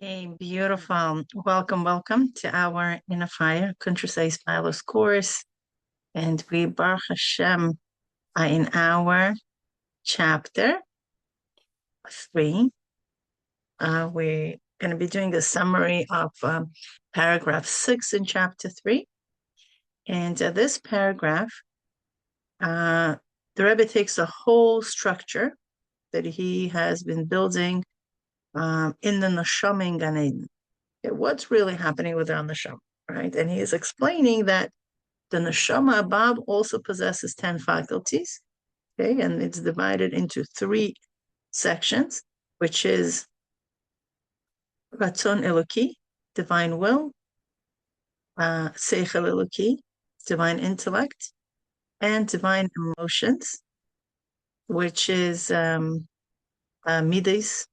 Okay, beautiful. Welcome to our Inner Fire Kuntres Hahispaalus course. And we, Baruch Hashem, are in our chapter 3. We're going to be doing a summary of paragraph 6 in chapter 3. And this paragraph, the Rebbe takes a whole structure that he has been building in the Neshama in Gan Eden. Okay, what's really happening with our Neshama, right? And he is explaining that the Neshama above also possesses 10 faculties, okay? And it's divided into 3 sections, which is Ratzon Eloki, divine will, Seichel Eloki, divine intellect, and divine emotions, which is Midas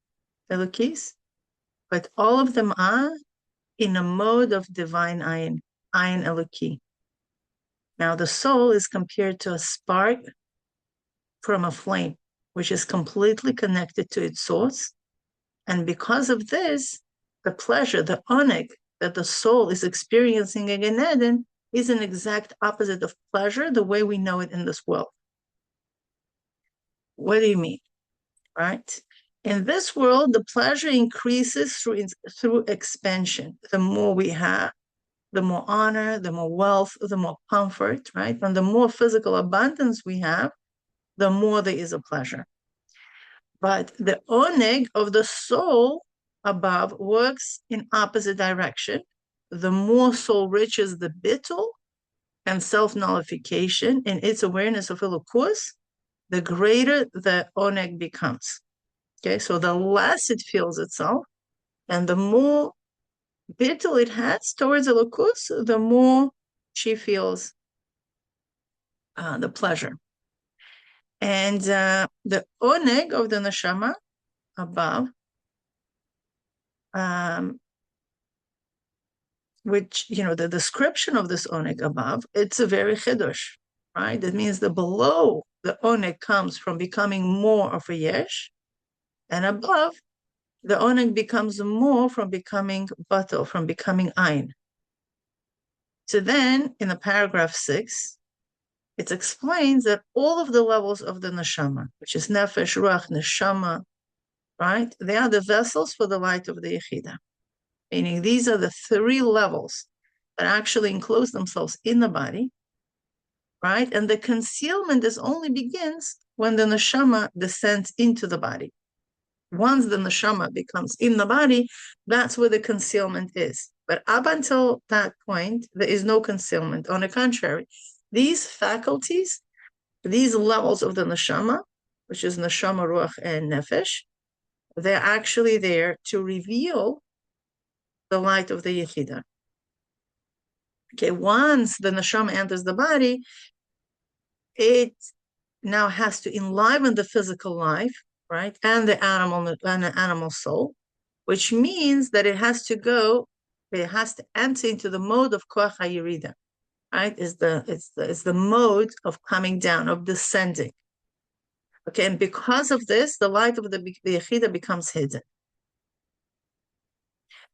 Elokis. But all of them are in a mode of divine Ayin Eloki. Now, the soul is compared to a spark from a flame, which is completely connected to its source. And because of this, the pleasure, the oneg that the soul is experiencing in Gan Eden is an exact opposite of pleasure, the way we know it in this world. What do you mean? Right? In this world, the pleasure increases through expansion. The more we have, the more honor, the more wealth, the more comfort, right? And the more physical abundance we have, the more there is a pleasure. But the oneg of the soul above works in opposite direction. The more soul reaches the bittul and self-nullification in its awareness of Elokus, the greater the oneg becomes. Okay, so the less it feels itself, and the more bittul it has towards Elokus, the more she feels the pleasure. And the oneg of the neshama above, which, the description of this oneg above, it's a very chidush, right? That means the below the oneg comes from becoming more of a yesh, and above, the oneg becomes more from becoming batel, from becoming ein. So then, in the paragraph 6, it explains that all of the levels of the neshama, which is nefesh, ruach, neshama, right? They are the vessels for the light of the yechida. Meaning these are the 3 levels that actually enclose themselves in the body, right? And the concealment only begins when the neshama descends into the body. Once the neshama becomes in the body, that's where the concealment is. But up until that point, there is no concealment. On the contrary, these faculties, these levels of the neshama, which is neshama, ruach, and nefesh, they're actually there to reveal the light of the yechida. Okay, once the neshama enters the body, it now has to enliven the physical life, right, and the animal soul, which means that it has to enter into the mode of koach hayirida, right? It's the mode of coming down, of descending. Okay, and because of this, the light of the yechida becomes hidden.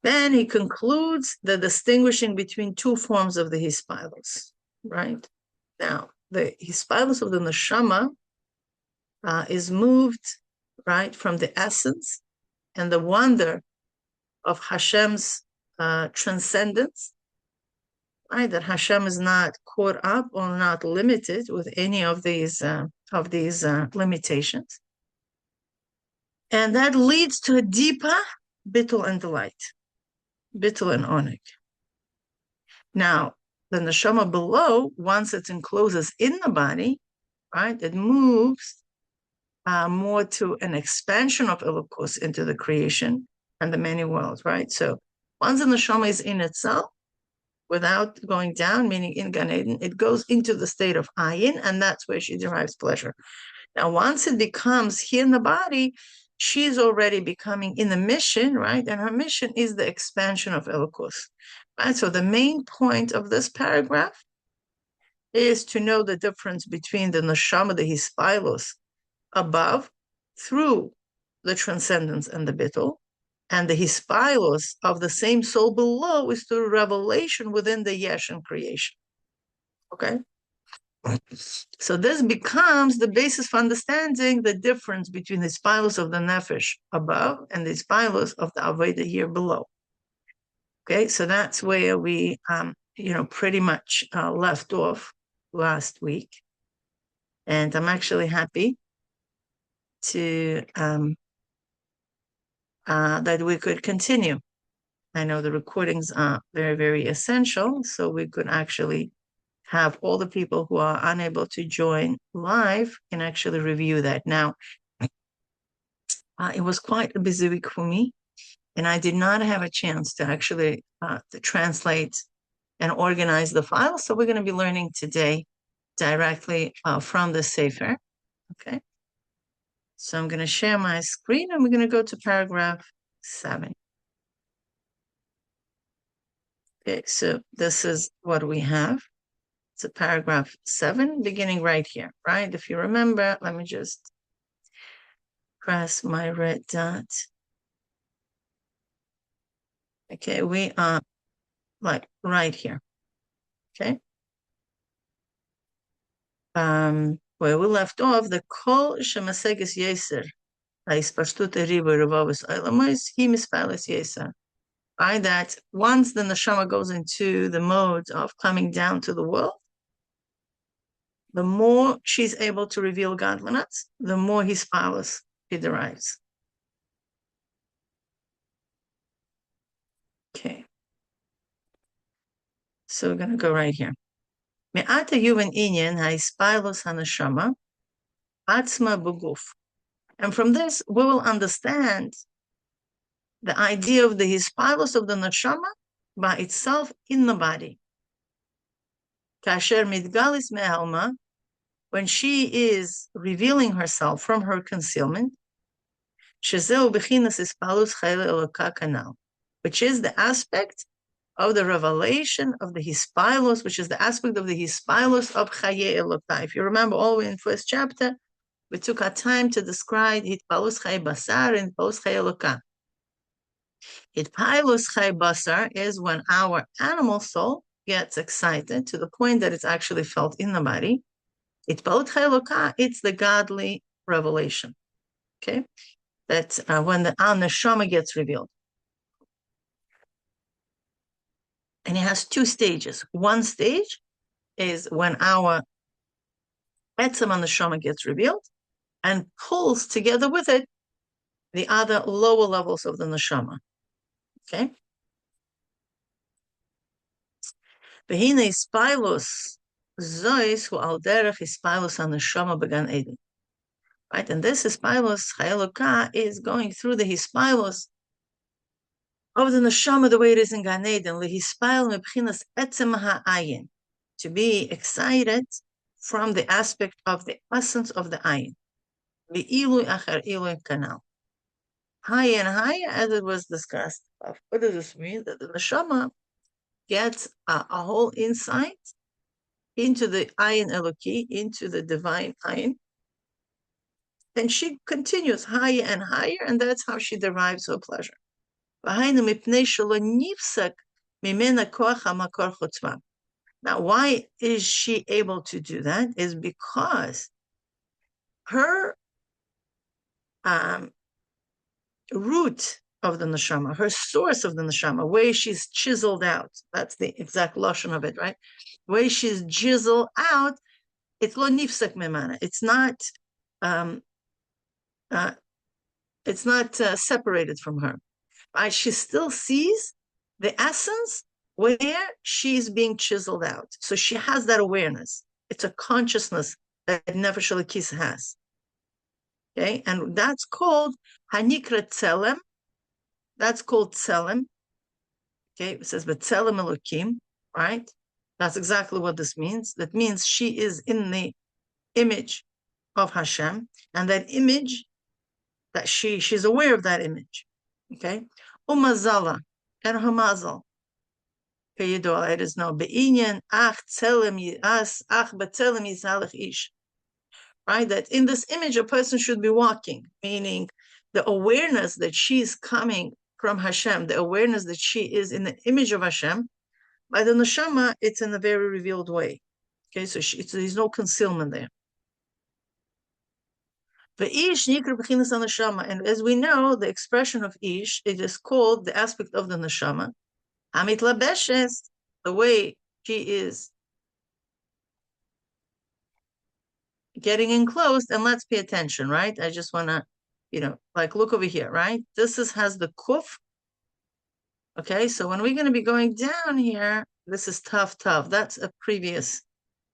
Then he concludes the distinguishing between 2 forms of the Hahispaalus, right? Now, the Hahispaalus of the neshama is moved, right, from the essence and the wonder of Hashem's transcendence, right? That Hashem is not caught up or not limited with any of these limitations, and that leads to a deeper bittul and delight. Bittul and oneg. Now, the neshama below, once it encloses in the body, right, it moves more to an expansion of Elokus into the creation and the many worlds, right? So once the neshama is in itself, without going down, meaning in Gan Eden, it goes into the state of ayin, and that's where she derives pleasure. Now, once it becomes here in the body, she's already becoming in the mission, right? And her mission is the expansion of Elokus, right? So the main point of this paragraph is to know the difference between the neshama, the Hahispaalus, above, through the transcendence and the bittul, And the Hahispaalus of the same soul below is through revelation within the Yesh and creation. Okay? So this becomes the basis for understanding the difference between the Hahispaalus of the Nefesh above and the Hahispaalus of the Aveda here below. Okay, so that's where we, pretty much left off last week. And I'm actually happy to that we could continue. I know the recordings are very, very essential, so we could actually have all the people who are unable to join live can actually review that. Now, it was quite a busy week for me, and I did not have a chance to actually to translate and organize the file, so we're going to be learning today directly from the Sefer. Okay. So I'm going to share my screen, and we're going to go to paragraph 7. Okay, so this is what we have. It's a paragraph 7, beginning right here, right? If you remember, let me just press my red dot. Okay, we are like right here. Okay. Where we left off, the kol shemaseges yeser, ha'isparshtut riba revavis olamos, he mispalis yeser. By that, once the neshama goes into the mode of coming down to the world, the more she's able to reveal godliness, the more Hahispaalus she derives. Okay. So we're going to go right here. Me'ata yuven inyan Hahispaalus haneshama atzma b'guf. And from this, we will understand the idea of the Hahispaalus of the neshama by itself in the body. Kasher midgalis me'alma, when she is revealing herself from her concealment, shezeu b'chinas Hahispaalus chayil eloka kanal, which is the aspect of the revelation of the Hahispaalus, which is the aspect of the Hahispaalus of Chaye Eloka. If you remember, all the way in first chapter, we took our time to describe Hitpalus Chaye Basar and Hitpalus Chaye Eloka. Hitpalus Chaye Basar is when our animal soul gets excited to the point that it's actually felt in the body. Hitpalus Chaye Eloka, it's the godly revelation. Okay, that's when our neshama gets revealed. And it has 2 stages. One stage is when our etzem on the neshama gets revealed and pulls together with it the other lower levels of the neshama. Okay? Behine Hahispaalus zois hu al derech Hahispaalus haneshama began Eden. Right? And this Hahispaalus Chayeloka is going through the Hahispaalus of the neshama the way it is in Gan Eden, lehispail mebchinas etzem ha'ayin, to be excited from the aspect of the essence of the ayin. Ve'ilu achar ilu kanal. Higher and higher, as it was discussed. What does this mean? That the neshama gets a whole insight into the ayin eloki, into the divine ayin, and she continues higher and higher, and that's how she derives her pleasure. Now, why is she able to do that? Is because her root of the neshama, her source of the neshama, way she's chiseled out, that's the exact lashon of it, right? Way she's chiseled out, it's lo nifsak memana. It's not separated from her. Right? She still sees the essence where she's being chiseled out. So she has that awareness. It's a consciousness that Nefesh Elokis has. Okay, and that's called Hanikra Tselem. That's called Tselem. Okay, it says B'Tselem Elokim, right? That's exactly what this means. That means she is in the image of Hashem, and that image, that she's aware of that image. Okay, Umazala and her mazal. Okay, it is no be'inyan ach tzelem as ach b'tzelem yizalech ish. Right, that in this image a person should be walking, meaning the awareness that she's coming from Hashem, the awareness that she is in the image of Hashem. By the neshama, it's in a very revealed way. Okay, so there's no concealment there. Ish nikra b'chinas neshama, and as we know, the expression of ish, it is called the aspect of the neshama. Amit labeshes, the way she is getting enclosed, and let's pay attention, right? I just want to, like look over here, right? This has the kuf. Okay, so when we're going to be going down here, this is tough. That's a previous,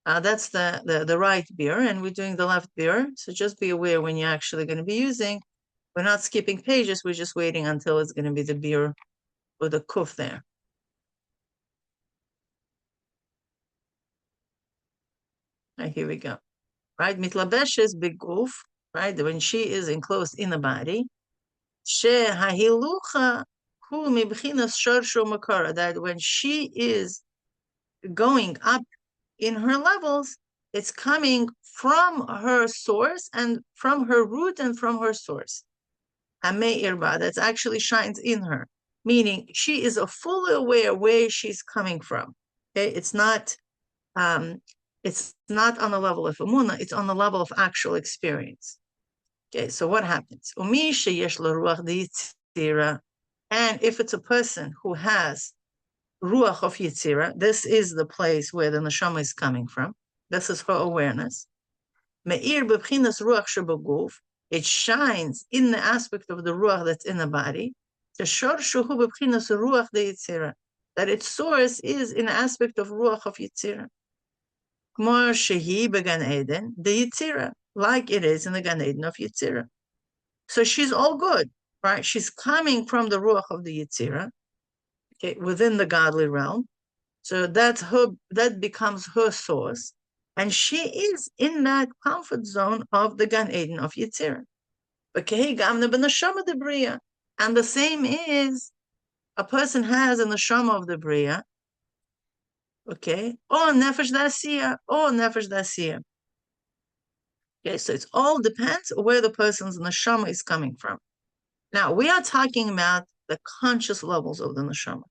that's the right beer, and we're doing the left beer. So just be aware when you're actually going to be using. We're not skipping pages. We're just waiting until it's going to be the beer with the kuf there. Right, here we go. Right, mitlabeshes beguf, right, when she is enclosed in the body. Shehahilucha hu mibchinas sharsho makara, that when she is going up in her levels, it's coming from her source and from her root and from her source. Amei irba, that actually shines in her, meaning she is fully aware where she's coming from. Okay, it's not on the level of emunah, it's on the level of actual experience. Okay, so what happens? And if it's a person who has ruach of yitzira, this is the place where the neshama is coming from. This is her awareness. Me'ir b'bchinas ruach shebaguf, it shines in the aspect of the ruach that's in the body. Shorshu b'bchinas ruach de yitzira, that its source is in the aspect of ruach of yitzira. K'mor shehi b'gan eden de yitzira, like it is in the Gan Eden of Yitzira. So she's all good, right? She's coming from the ruach of the Yitzira, okay, within the godly realm. So that becomes her source. And she is in that comfort zone of the Gan Eden of Yitzira. And the same is, a person has a neshama of the Bria, okay, or nefesh dasiya. Okay, so it all depends where the person's neshama is coming from. Now, we are talking about the conscious levels of the neshama,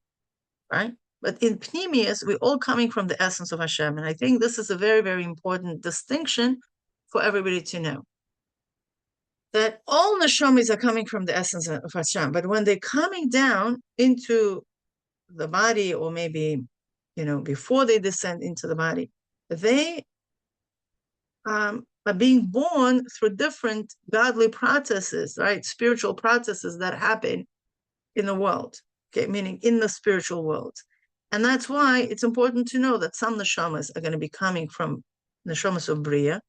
right? But in Pnimius, we're all coming from the essence of Hashem. And I think this is a very, very important distinction for everybody to know. That all neshamas are coming from the essence of Hashem. But when they're coming down into the body, or maybe, before they descend into the body, they are being born through different godly processes, right? Spiritual processes that happen in the world, okay, meaning in the spiritual world. And that's why it's important to know that some neshamas are going to be coming from neshamas of Bria,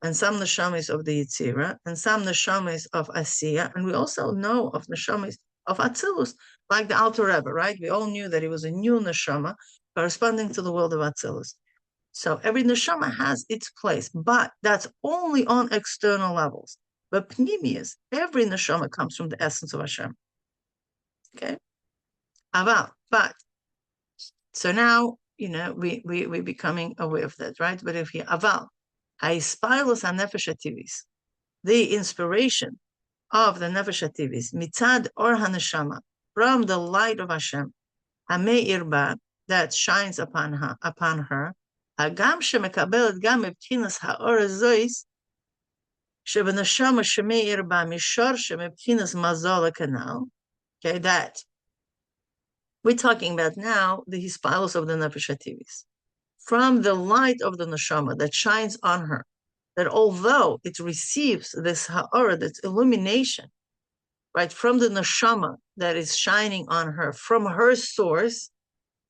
and some neshamas of the Yitzira, and some neshamas of Asiya. And we also know of neshamas of Atzilus, like the Alter Rebbe, right? We all knew that he was a new neshama corresponding to the world of Atzilus. So every neshama has its place, but that's only on external levels. But Pnimius, every neshama comes from the essence of Hashem. Okay? But, so now, we're becoming aware of that, right? But if you, Hahispaalus HaNefesh HaTivis, the inspiration of the Nefesh HaTivis, mitzad or HaNeshama, from the light of Hashem, Hameir Ba, that shines upon her, Hagam shemekabelet gam mebchinas haor azois, shebeneshama shemeir ba mishor shemebchinas mazal kanal. Okay, that we're talking about now the Hahispaalus of the Nefesh HaTivis, from the light of the neshama that shines on her, that although it receives this ha'ara, this illumination, right, from the neshama that is shining on her, from her source,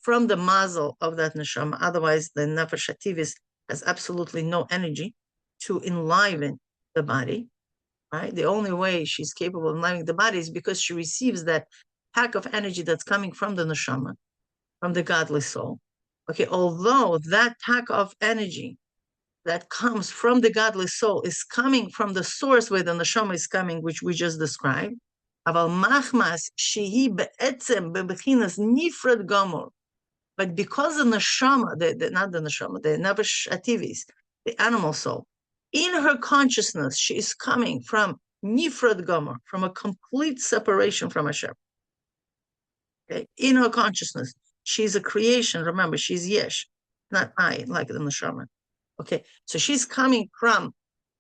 from the mazel of that neshama. Otherwise, the Nefesh HaTivis has absolutely no energy to enliven the body, right? The only way she's capable of enlivening the body is because she receives that pack of energy that's coming from the neshama, from the godly soul. Okay, although that pack of energy that comes from the godly soul is coming from the source where the neshama is coming, which we just described, aval machmas shehi be'etzem bebechinas nifrad gomor. But because the neshama, not the neshama, the Nefesh HaTivis, the animal soul, in her consciousness, she is coming from nifrad gomer, from a complete separation from Hashem. Okay, in her consciousness, she's a creation. Remember, she's yesh, not I, like the neshama. Okay, so she's coming from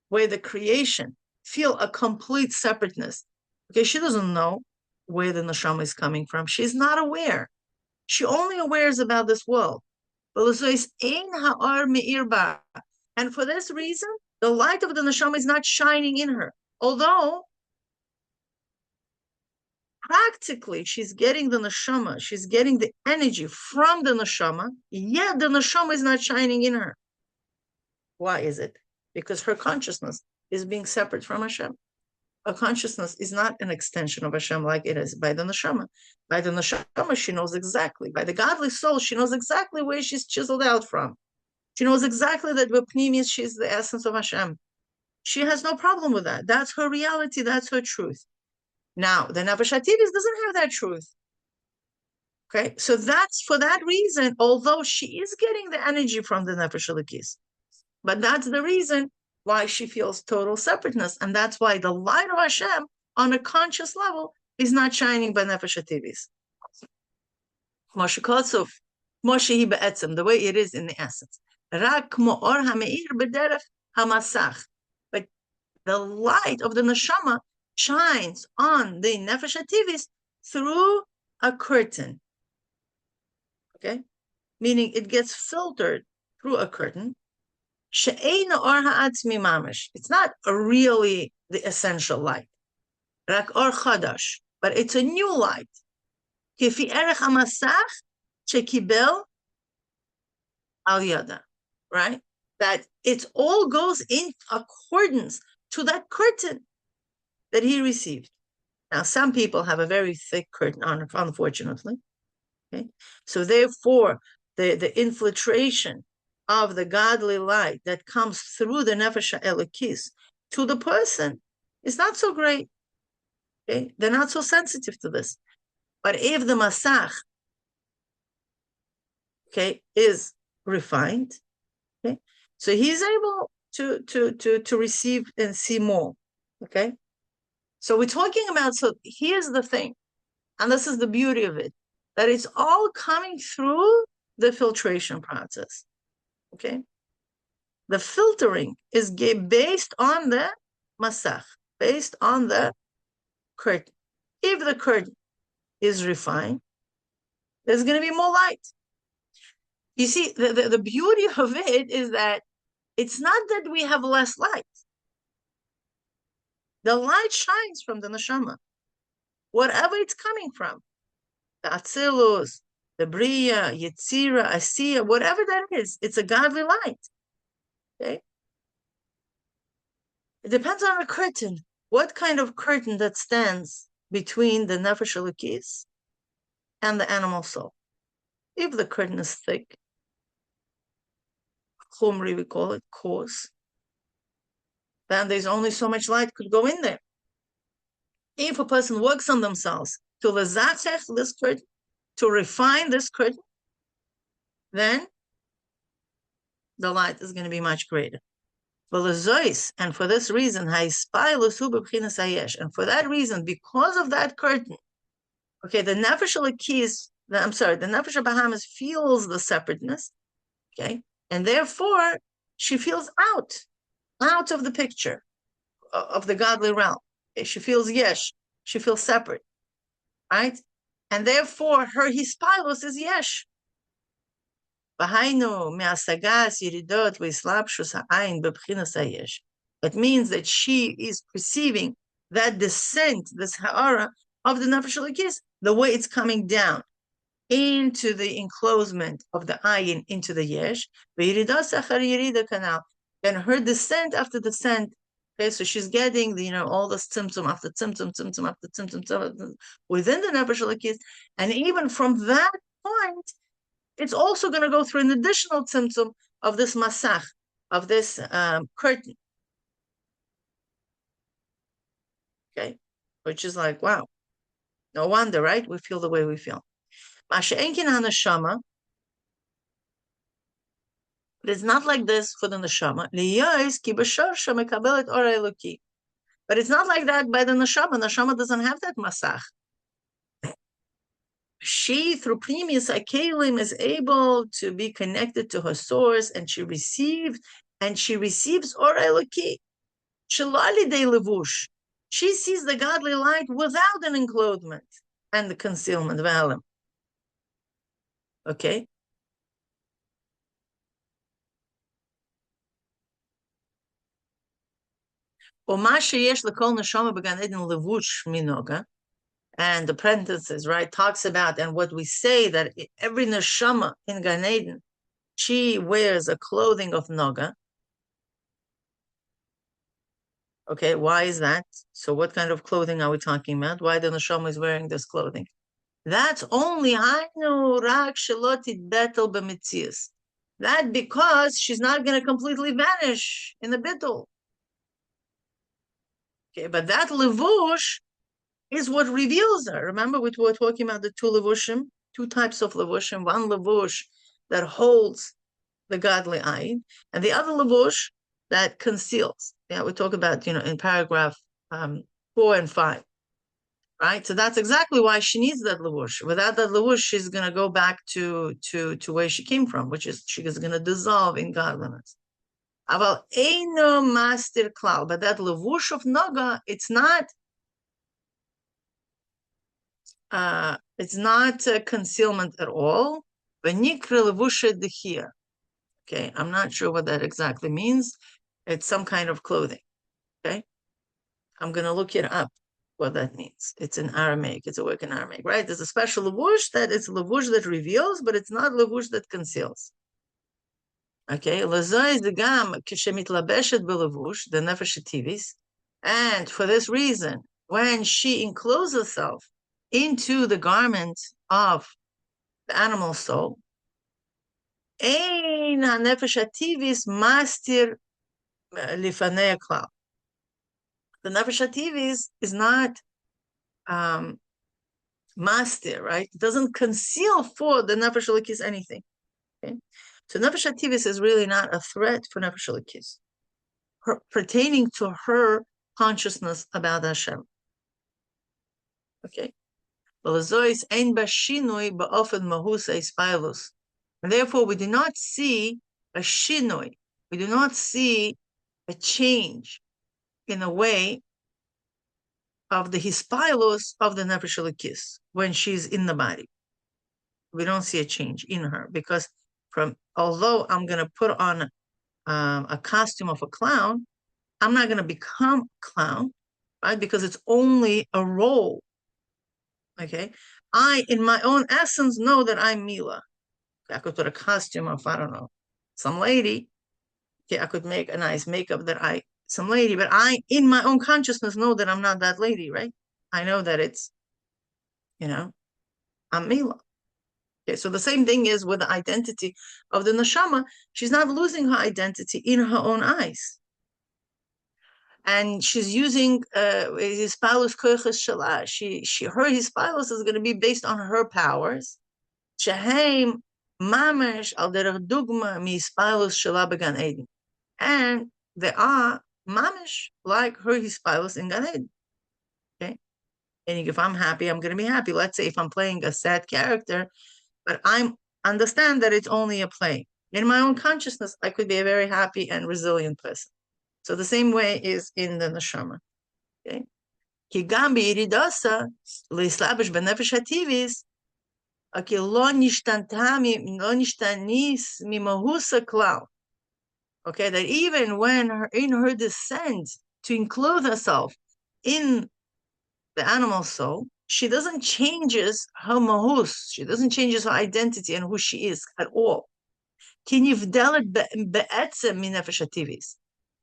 where the creation feel a complete separateness. Okay, she doesn't know where the neshama is coming from. She's not aware. She only awares about this world. And for this reason, the light of the neshama is not shining in her. Although practically she's getting the neshama, she's getting the energy from the neshama, yet the neshama is not shining in her. Why is it? Because her consciousness is being separate from Hashem. Her consciousness is not an extension of Hashem like it is by the neshama. By the neshama, she knows exactly. By the godly soul, she knows exactly where she's chiseled out from. She knows exactly that Vapnimius, she's the essence of Hashem. She has no problem with that. That's her reality. That's her truth. Now, the Nefesh HaTivus doesn't have that truth. Okay, so that's for that reason, although she is getting the energy from the Nefesh Elokis, but that's the reason why she feels total separateness. And that's why the light of Hashem on a conscious level is not shining by Nefesh HaTivus. Moshe Kotzuf, Moshe hi be'etzem, the way it is in the essence. Rak mo or ha'meir b'derech ha'masach. But the light of the neshama shines on the Nefesh HaTivus through a curtain. Okay? Meaning it gets filtered through a curtain. She'eina or ha'atzmi mamash. It's not really the essential light. Rak or chadash. But it's a new light. Kifi erech ha'masach shekibel al yada. Right? That it all goes in accordance to that curtain that he received. Now, some people have a very thick curtain on, unfortunately. Okay? So therefore, the infiltration of the godly light that comes through the Nefesh Elokis to the person is not so great. Okay? They're not so sensitive to this. But if the Masach, okay, is refined, okay, so he's able to receive and see more. Okay? So we're talking about, so here's the thing, and this is the beauty of it, that it's all coming through the filtration process. Okay? The filtering is based on the masach, based on the curtain. If the curtain is refined, there's going to be more light. You see, the beauty of it is that it's not that we have less light. The light shines from the neshama, whatever it's coming from. The Atzilus, the Bria, Yetzira, Asiya, whatever that is, it's a godly light. Okay? It depends on the curtain. What kind of curtain that stands between the Nefesh Elokis and the animal soul? If the curtain is thick, chumri we call it, coarse, then there's only so much light could go in there. If a person works on themselves to lezatzech this curtain, to refine this curtain, then the light is going to be much greater. And for this reason, Hahispaalus hu b'bchinas hayesh. And for that reason, because of that curtain, okay, the Nefesh Elokis, the Nefesh Bahamas feels the separateness, okay, and therefore she feels out of the picture of the godly realm. Okay? She feels yesh, she feels separate, right? And therefore her hispalus is yesh. It means that she is perceiving that descent, this ha'ara of the Nefesh Elokis, the way it's coming down into the enclosement of the ayin, into the yesh, canal. Then her descent after descent, okay, so she's getting all the symptom after symptom after symptom within the Nefesh Elokis, and even from that point, it's also going to go through an additional symptom of this masach, of this curtain. Okay, which is like, wow, no wonder, right? We feel the way we feel. Masha'enkin hanashama, but it's not like this for the neshama. But it's not like that by the neshama. Neshama doesn't have that masach. she, through Primus Akalim, is able to be connected to her source, and she receives Or Eloki. Shalali de Levush. She sees the godly light without an enclothement and the concealment of Alam. Okay? And the parenthesis, right, talks about, and what we say, that every neshama in Gan Eden, she wears a clothing of Noga. Okay, why is that? So what kind of clothing are we talking about? Why the neshama is wearing this clothing? That's only Hainu Rak Shalotid Betel B'Mitzias. That because she's not going to completely vanish in the bittul. Okay, but that levush is what reveals her. Remember, we were talking about the two levushim, two types of levushim. One levush that holds the godly eye, and the other levush that conceals. Yeah, we talk about, in paragraph 4 and 5. Right, so that's exactly why she needs that levush. Without that levush, she's going to go back to where she came from, which is she is going to dissolve in godliness. Aval eino master klal, but that levush of Noga, it's not concealment at all. V'nikra levusha dechia. Okay, I'm not sure what that exactly means. It's some kind of clothing. Okay, I'm going to look it up what that means. It's in Aramaic. It's a word in Aramaic, right? There's a special levush that it's levush that reveals, but it's not levush that conceals. Okay, lezoy the gam kishemit labeshet belevush the nefesh tivis, and for this reason, when she encloses herself into the garment of the animal soul, ein hanefesh tivis mastir lifanei klal. The nefesh tivis is not mastir, right? It doesn't conceal for the nefesh elikis anything. Okay, so nefesh tivis is really not a threat for nefesh elikis, pertaining to her consciousness about Hashem. Okay, and therefore we do not see a shinoi, we do not see a change in a way of the Hahispaalus of the nefesh elikis when she's in the body. We don't see a change in her, because although I'm going to put on a costume of a clown, I'm not going to become a clown, right? Because it's only a role. Okay, I, in my own essence, know that I'm Mila. I could put a costume of, I don't know, some lady. Okay, I could make a nice makeup that some lady, but I, in my own consciousness, know that I'm not that lady, right? I know that it's, I'm Mila. Okay, so the same thing is with the identity of the neshama. She's not losing her identity in her own eyes. And she's using Hahispaalus koiches shela. Her Hahispaalus is going to be based on her powers. Sheheim mamash al derech dugma mi Hahispaalus shela began Eden, and they are mamash like her Hahispaalus in Gan Eden. Okay, and if I'm happy, I'm going to be happy. Let's say if I'm playing a sad character, but I understand that it's only a play. In my own consciousness, I could be a very happy and resilient person. So the same way is in the neshama. Okay. Ki gam b'iridasa leislabish benefesh hativis, aki lo nishtanis mimahusa klal. Okay, that even when in her descent to enclose herself in the animal soul, she doesn't changes her mahus. She doesn't changes her identity and who she is at all.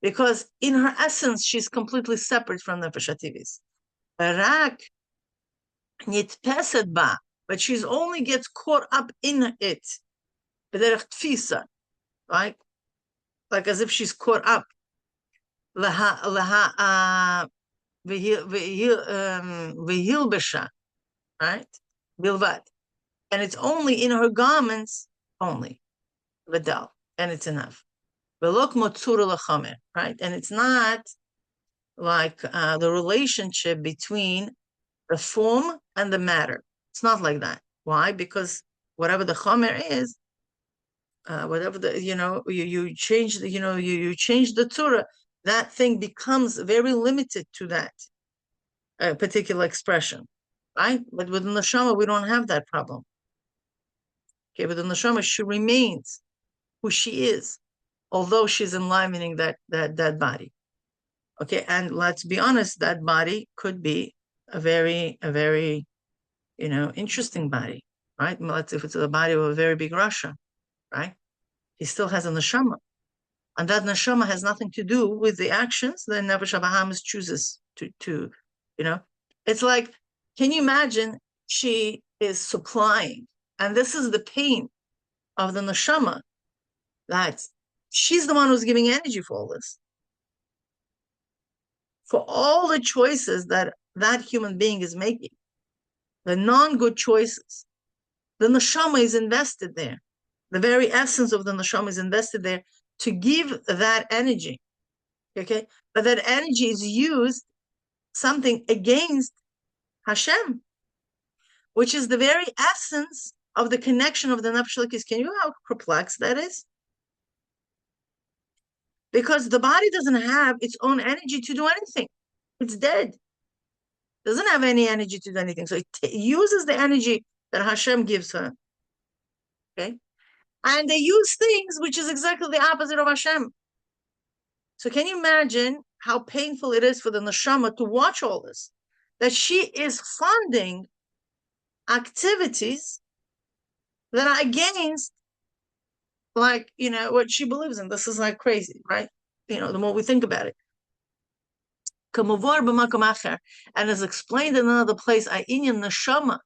Because in her essence, she's completely separate from nefesh hativis. But she's only gets caught up in it, right? Like as if she's caught up. Right? Bilvat. And it's only in her garments only. Vidal. And it's enough. Right? And it's not like the relationship between the form and the matter. It's not like that. Why? Because whatever the chomer is, whatever the, you change the, you change the tzura, that thing becomes very limited to that particular expression, right? But with the neshama, we don't have that problem. Okay, with the neshama, she remains who she is, although she's enlivening that body. Okay, and let's be honest, that body could be a very interesting body, right? Let's if it's the body of a very big Russia, right? He still has a neshama, and that neshama has nothing to do with the actions that Nefesh Bahamas chooses to, you know. It's like, can you imagine? She is supplying, and this is the pain of the neshama, that she's the one who's giving energy for all this, for all the choices that that human being is making, the non-good choices. The neshama is invested there. The very essence of the neshama is invested there to give that energy. Okay, but that energy is used something against Hashem, which is the very essence of the connection of the nefesh elokis. Can you know how perplexed that is? Because the body doesn't have its own energy to do anything. It's dead. Doesn't have any energy to do anything. So it uses the energy that Hashem gives her. Okay, and they use things which is exactly the opposite of Hashem. So can you imagine how painful it is for the neshama to watch all this? That she is funding activities that are against, like, what she believes in. This is like crazy, right? The more we think about it. And as explained in another place, neshama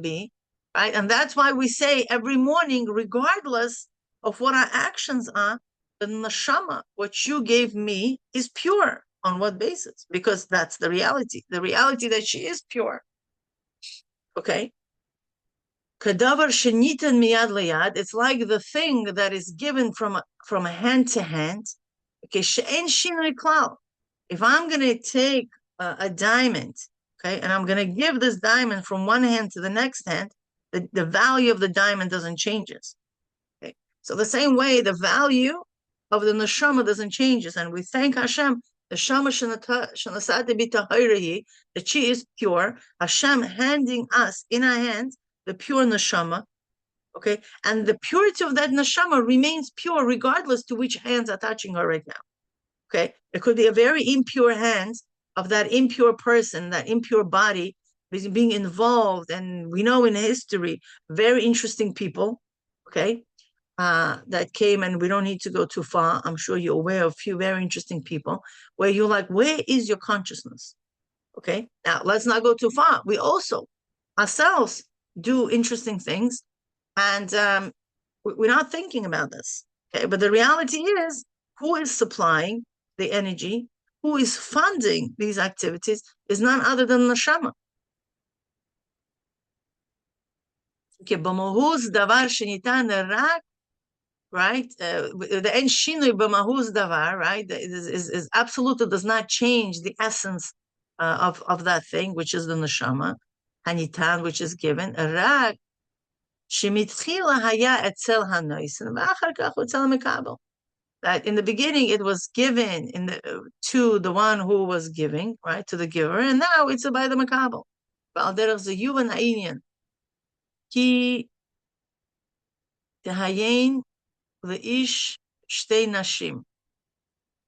be, right? And that's why we say every morning, regardless of what our actions are, the neshama, what you gave me, is pure. On what basis? Because that's the reality that she is pure. Okay? Kadavar shenitan miyad layad. It's like the thing that is given from hand to hand. Okay, she'en shinui klal. If I'm going to take a diamond, okay, and I'm going to give this diamond from one hand to the next hand, the value of the diamond doesn't change. Okay, so the same way, the value of the neshama doesn't change. And we thank Hashem, the shama that she is pure. Hashem handing us in our hands the pure neshama, okay? And the purity of that neshama remains pure regardless to which hands are touching her right now, okay? It could be a very impure hand of that impure person, that impure body being involved. And we know in history, very interesting people, okay, that came, and we don't need to go too far. I'm sure you're aware of a few very interesting people where you're like, where is your consciousness? Okay, now let's not go too far. We also ourselves do interesting things, and we're not thinking about this. Okay, but the reality is, who is supplying the energy, who is funding these activities, is none other than neshama. Okay, b'mahuz davar shenitan rak, right? The en shinui b'mahuz davar, right? Is absolutely does not change the essence of that thing, which is the neshama, hanitan, which is given. Rak shemitchila haya etzel hanoisen v'achar kach etzel mekabel. That in the beginning it was given to the one who was giving, right, to the giver, and now it's by the mekabel. V'al derech ze yuvan ha'inyan ki tehayin le'ish shtei nashim.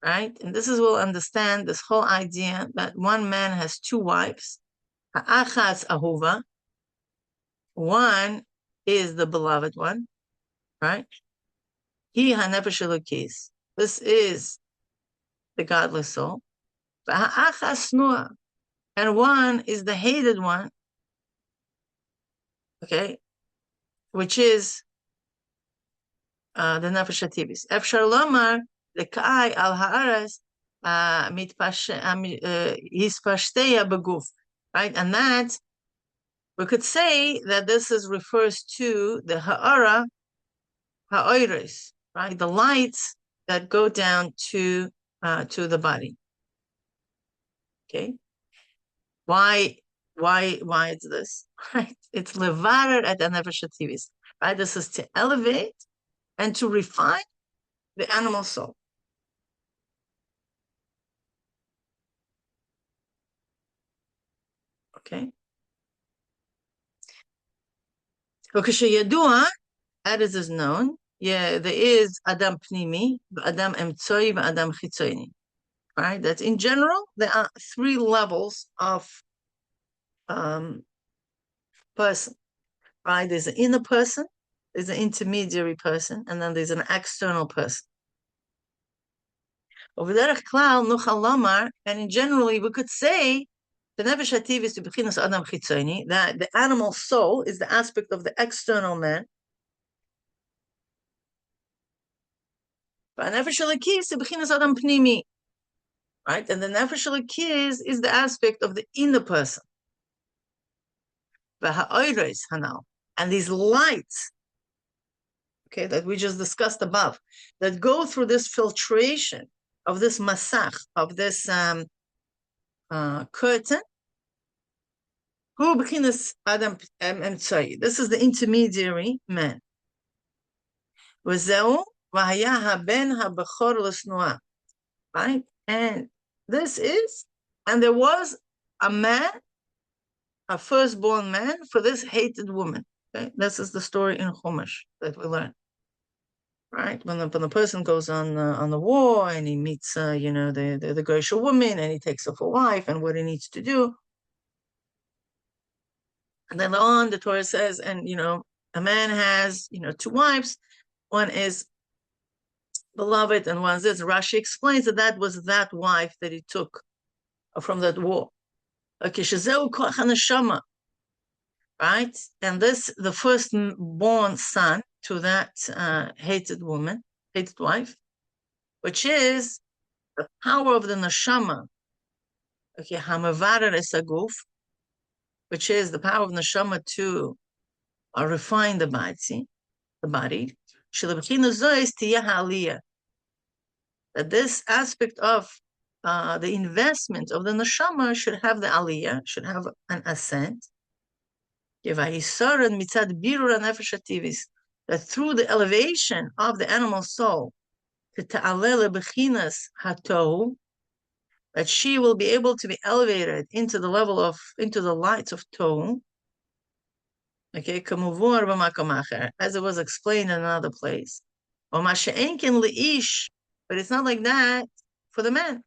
Right? And this is we'll understand this whole idea that one man has two wives. Ha'achas ahuva. One is the beloved one, right? He hanefesh elokis. This is the godless soul. Ha'achas snua. And one is the hated one, okay, which is the nefesh hatibis. Efshar lomar lekai al haaras hispashteya beguf, right? And that we could say that this refers to the ha'ara ha'oiris, right? The lights that go down to the body. Okay, why Why it's this, right? It's levarer at nefesh hativis, right? This is to elevate and to refine the animal soul. Okay. וכשידוע, as is known, yeah, there is Adam Pnimi, Adam Emtsoi, Adam Chitzoini. Right? That in general, there are three levels of person. Right? There's an inner person, there's an intermediary person, and then there's an external person. ובדרך כלל נוכל לומר, and in generally we could say, the nefesh hativ is bechinas Adam Chitzoni, that the animal soul is the aspect of the external man. But nefesh elokis is bechinas Adam Pnimi, right? And the nefesh elokis is the aspect of the inner person. And these lights, okay, that we just discussed above, that go through this filtration of this masach, of this curtain, Adam this is the intermediary man. Right? And this is, and there was a man, a firstborn man for this hated woman. Okay? This is the story in Chumash that we learn. Right? When the person goes on the war and he meets the Geisha woman and he takes her for wife and what he needs to do. And then on the Torah says, and a man has two wives, one is beloved and one is this. Rashi explains that was that wife that he took from that war. Okay, right? And this, the firstborn son to that hated woman, hated wife, which is the power of the neshama. Okay, hamavarer esaguf, which is the power of neshama to refine the body. That this aspect of the investment of the neshama should have the aliyah, should have an ascent. That through the elevation of the animal soul, that she will be able to be elevated into the lights of tohu. Okay, as it was explained in another place. But it's not like that for the man.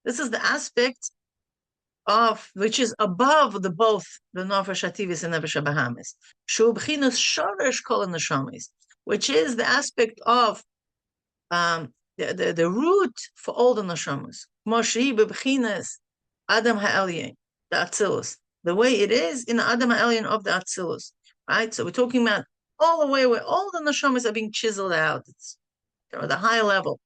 This is the aspect of which is above both the nefesh hativis and nefesh habahamis. Which is the aspect of the root for all the neshamas. Adam ha'elyon, the Atzilus. The way it is in Adam ha'elyon of the Atzilus. Right? So we're talking about all the way where all the neshamas are being chiseled out. It's the high level.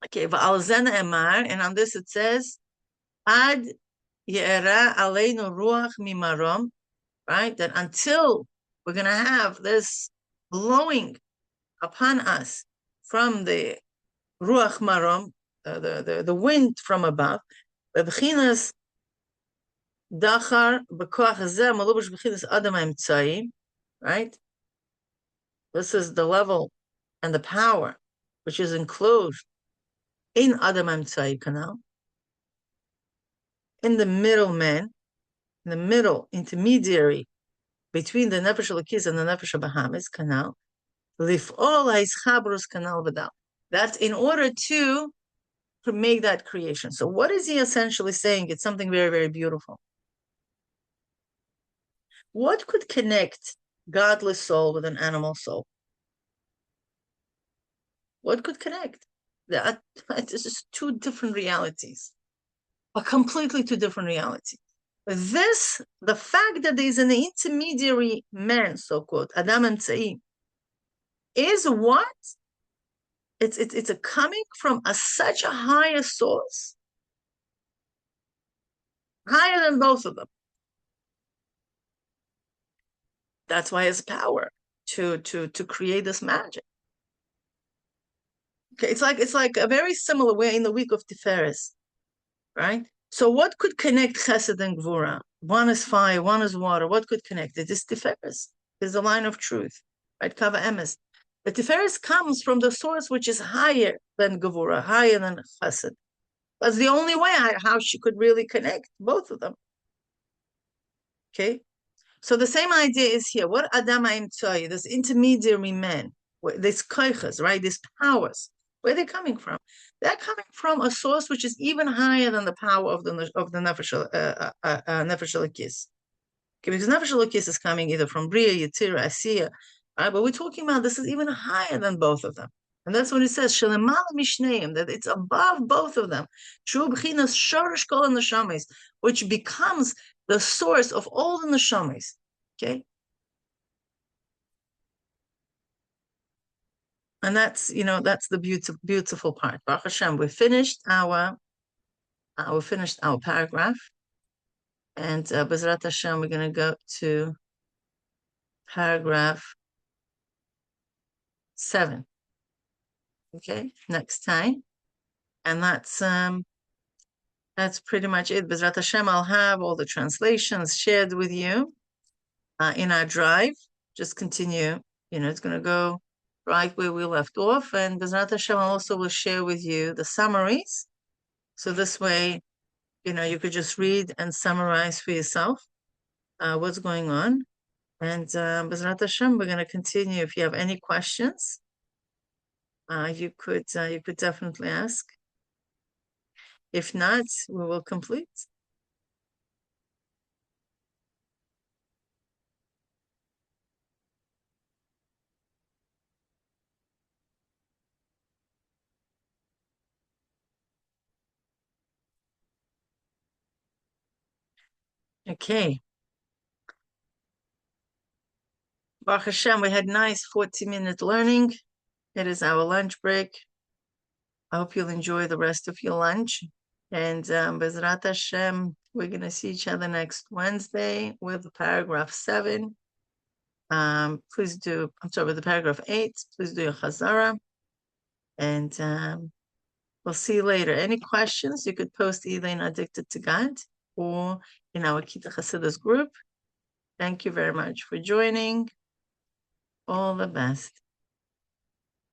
Okay, va'al zena emar, and on this it says, Ad ye'era aleinu ruach mimarom, right? That until we're going to have this blowing upon us from the ruach marom, the wind from above, b'chinas dachar b'koach hazeh malubash b'chinas adam ha'emtzayim, right? This is the level and the power which is enclosed in adam ha'emtzayim canal, in the middleman, in the middle intermediary between the nefesh elokis and the nefesh habahamis canal, lif'ol ha'ischabrus canal v'dal. That's in order to make that creation. So what is he essentially saying? It's something very, very beautiful. What could connect godless soul with an animal soul? What could connect? It's just two different realities. Completely two different realities. This, the fact that there is an intermediary man, so-called Adam and Tzai, is what? It's a coming from such a higher source, higher than both of them. That's why it's power to create this magic. Okay, it's like a very similar way in the week of Tiferes. right? So what could connect Chesed and Gvura? One is fire, one is water. What could connect it? It's Tiferes. Is the line of truth, right? Kava Emes. The Tiferes comes from the source which is higher than Gevura, higher than Chesed. That's the only way how she could really connect both of them. Okay, so the same idea is here. What Adam Aim Tzoy, this intermediary men, these koiches, right? These powers, where are they coming from? They're coming from a source which is even higher than the power of the nefesh elokis. Okay, because nefesh elokis is coming either from Bria, Yetira, Asiya, right? But we're talking about this is even higher than both of them. And that's what it says, Shalemala Mishneim, that it's above both of them. True B'chinas Shorish Kol Neshamis, which becomes the source of all the Neshamis. Okay? And that's, that's the beautiful part. Baruch Hashem, we finished our paragraph. And B'ezrat Hashem, we're going to go to paragraph 7. Okay, next time. And that's pretty much it. B'ezrat Hashem, I'll have all the translations shared with you in our drive. Just continue, it's going to go right where we left off. And B'ezrat Hashem also will share with you the summaries. So this way, you could just read and summarize for yourself what's going on. And B'ezrat Hashem, we're going to continue. If you have any questions, you could definitely ask. If not, we will complete. Okay. Baruch Hashem, we had nice 40-minute learning. It is our lunch break. I hope you'll enjoy the rest of your lunch. And B'ezrat Hashem, we're going to see each other next Wednesday with paragraph 7. Please do, with the paragraph 8, please do your chazara. And we'll see you later. Any questions, you could post either in Addicted to God or in our Kita Chassidus group. Thank you very much for joining. All the best.